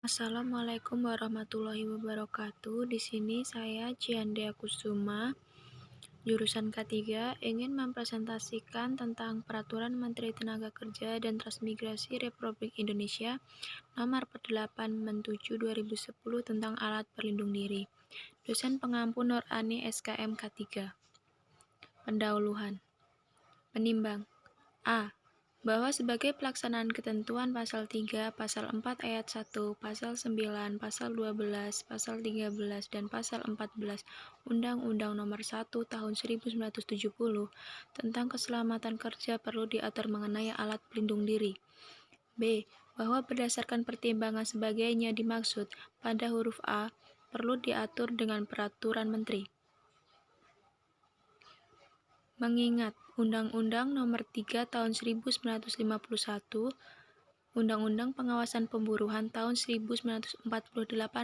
Assalamualaikum warahmatullahi wabarakatuh. Di sini saya Ciandia Kusuma, jurusan K3, ingin mempresentasikan tentang Peraturan Menteri Tenaga Kerja dan Transmigrasi Republik Indonesia Nomor 8 Men 7/2010 tentang alat pelindung diri. Dosen pengampu Nur Ani SKM K3. Pendahuluan. Penimbang. A. Bahwa sebagai pelaksanaan ketentuan Pasal 3, Pasal 4 Ayat 1, Pasal 9, Pasal 12, Pasal 13, dan Pasal 14 Undang-Undang Nomor 1 Tahun 1970 tentang keselamatan kerja perlu diatur mengenai alat pelindung diri. B. Bahwa berdasarkan pertimbangan sebagainya dimaksud pada huruf A perlu diatur dengan peraturan menteri. Mengingat Undang-Undang Nomor 3 Tahun 1951, Undang-Undang Pengawasan Pemburuan Tahun 1948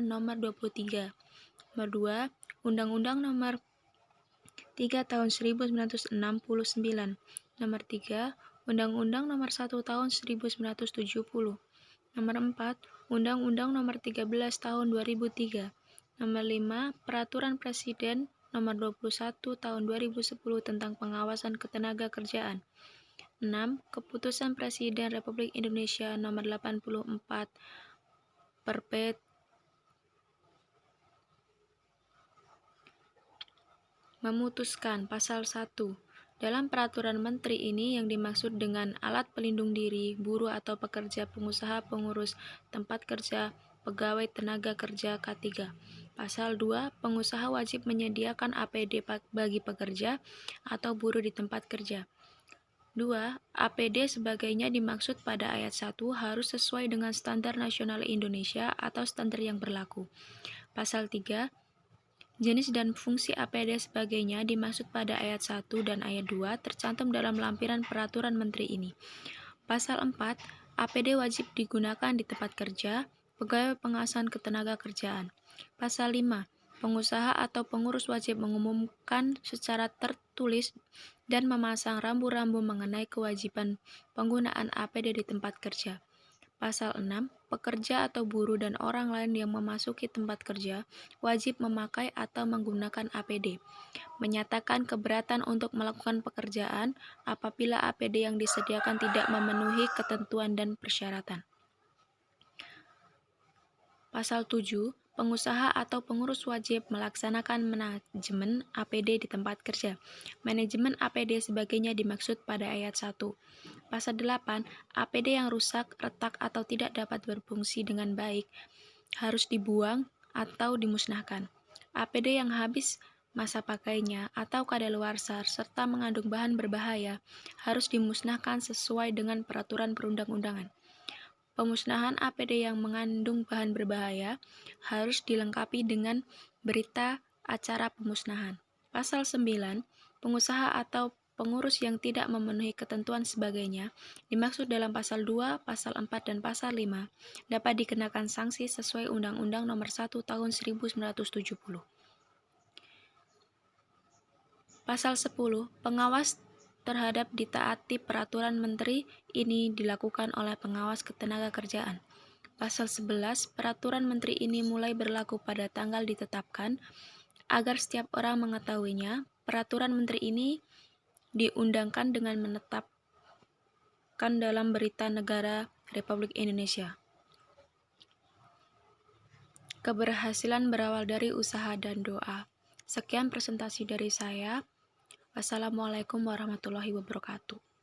Nomor 23. Nomor 2, Undang-Undang Nomor 3 Tahun 1969. Nomor 3, Undang-Undang Nomor 1 Tahun 1970. Nomor 4, Undang-Undang Nomor 13 Tahun 2003. Nomor 5, Peraturan Presiden Nomor 21 Tahun 2010 tentang pengawasan ketenagakerjaan. 6. Keputusan Presiden Republik Indonesia Nomor 84 Perpet memutuskan Pasal 1. Dalam peraturan menteri ini yang dimaksud dengan alat pelindung diri, buruh atau pekerja, pengusaha, pengurus tempat kerja, pegawai tenaga kerja K3. Pasal 2. Pengusaha wajib menyediakan APD bagi pekerja atau buruh di tempat kerja. 2. APD sebagainya dimaksud pada ayat 1 harus sesuai dengan standar nasional Indonesia atau standar yang berlaku. Pasal 3. Jenis dan fungsi APD sebagainya dimaksud pada ayat 1 dan ayat 2 tercantum dalam lampiran peraturan menteri ini. Pasal 4. APD wajib digunakan di tempat kerja, pegawai pengawasan ketenagakerjaan. Pasal 5. Pengusaha atau pengurus wajib mengumumkan secara tertulis dan memasang rambu-rambu mengenai kewajiban penggunaan APD di tempat kerja. Pasal 6. Pekerja atau buruh dan orang lain yang memasuki tempat kerja wajib memakai atau menggunakan APD. Menyatakan keberatan untuk melakukan pekerjaan apabila APD yang disediakan tidak memenuhi ketentuan dan persyaratan. Pasal 7. Pengusaha atau pengurus wajib melaksanakan manajemen APD di tempat kerja. Manajemen APD sebagainya dimaksud pada ayat 1. Pasal 8. APD yang rusak, retak, atau tidak dapat berfungsi dengan baik harus dibuang atau dimusnahkan. APD yang habis masa pakainya atau kadaluarsa serta mengandung bahan berbahaya harus dimusnahkan sesuai dengan peraturan perundang-undangan. Pemusnahan APD yang mengandung bahan berbahaya harus dilengkapi dengan berita acara pemusnahan. Pasal 9. Pengusaha atau pengurus yang tidak memenuhi ketentuan sebagainya dimaksud dalam Pasal 2, Pasal 4, dan Pasal 5 dapat dikenakan sanksi sesuai Undang-Undang Nomor 1 Tahun 1970. Pasal 10. Pengawas terhadap ditaati peraturan menteri ini dilakukan oleh pengawas ketenagakerjaan. Pasal 11. Peraturan menteri ini mulai berlaku pada tanggal ditetapkan. Agar setiap orang mengetahuinya, peraturan menteri ini diundangkan dengan menetapkan dalam Berita Negara Republik Indonesia. Keberhasilan berawal dari usaha dan doa. Sekian presentasi dari saya. Wassalamualaikum warahmatullahi wabarakatuh.